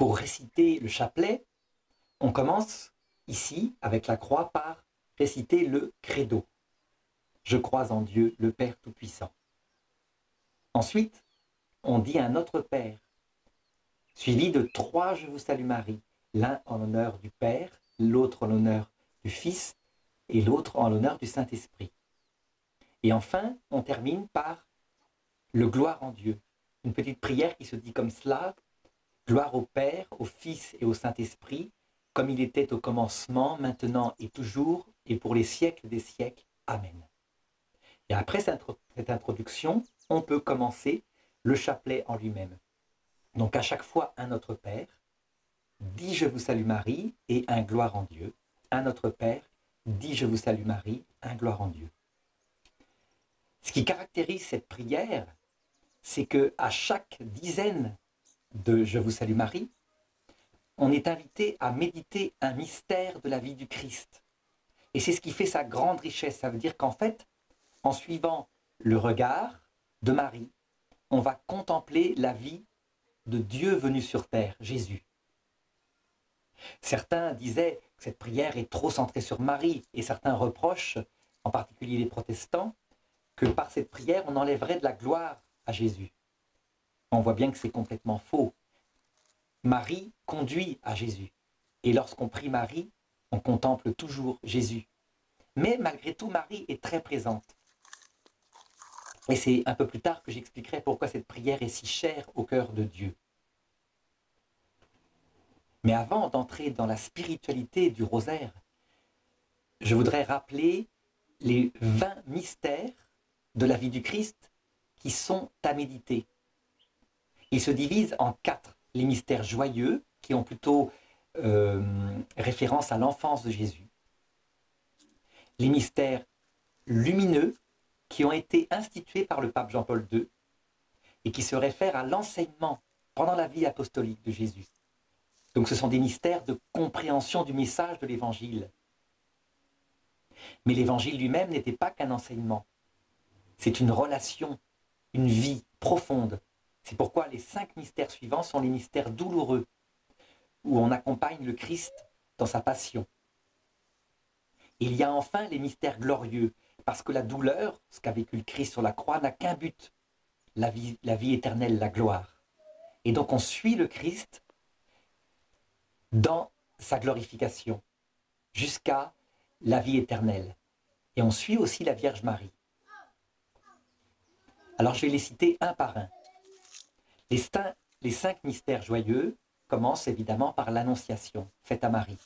Pour réciter le chapelet, on commence ici, avec la croix, par réciter le credo. Je crois en Dieu, le Père Tout-Puissant. Ensuite, on dit un Notre Père, suivi de 3 Je vous salue Marie, l'un en l'honneur du Père, l'autre en l'honneur du Fils et l'autre en l'honneur du Saint-Esprit. Et enfin, on termine par le gloire en Dieu, une petite prière qui se dit comme cela: gloire au Père, au Fils et au Saint-Esprit, comme il était au commencement, maintenant et toujours, et pour les siècles des siècles. Amen. Et après cette introduction, on peut commencer le chapelet en lui-même. Donc à chaque fois, un Notre Père, 10 Je vous salue Marie et un gloire en Dieu. Un Notre Père, 10 Je vous salue Marie, un gloire en Dieu. Ce qui caractérise cette prière, c'est qu'à chaque dizaine de Je vous salue Marie, on est invité à méditer un mystère de la vie du Christ. Et c'est ce qui fait sa grande richesse. Ça veut dire qu'en fait, en suivant le regard de Marie, on va contempler la vie de Dieu venu sur terre, Jésus. Certains disaient que cette prière est trop centrée sur Marie, et certains reprochent, en particulier les protestants, que par cette prière, on enlèverait de la gloire à Jésus. On voit bien que c'est complètement faux. Marie conduit à Jésus. Et lorsqu'on prie Marie, on contemple toujours Jésus. Mais malgré tout, Marie est très présente. Et c'est un peu plus tard que j'expliquerai pourquoi cette prière est si chère au cœur de Dieu. Mais avant d'entrer dans la spiritualité du rosaire, je voudrais rappeler les 20 mystères de la vie du Christ qui sont à méditer. Ils se divisent en 4. Les mystères joyeux, qui ont plutôt référence à l'enfance de Jésus. Les mystères lumineux, qui ont été institués par le pape Jean-Paul II et qui se réfèrent à l'enseignement pendant la vie apostolique de Jésus. Donc ce sont des mystères de compréhension du message de l'Évangile. Mais l'Évangile lui-même n'était pas qu'un enseignement. C'est une relation, une vie profonde. C'est pourquoi les 5 mystères suivants sont les mystères douloureux, où on accompagne le Christ dans sa passion. Il y a enfin les mystères glorieux, parce que la douleur, ce qu'a vécu le Christ sur la croix, n'a qu'un but, la vie éternelle, la gloire. Et donc on suit le Christ dans sa glorification, jusqu'à la vie éternelle. Et on suit aussi la Vierge Marie. Alors je vais les citer un par un. Les 5 mystères joyeux commencent évidemment par l'Annonciation, faite à Marie.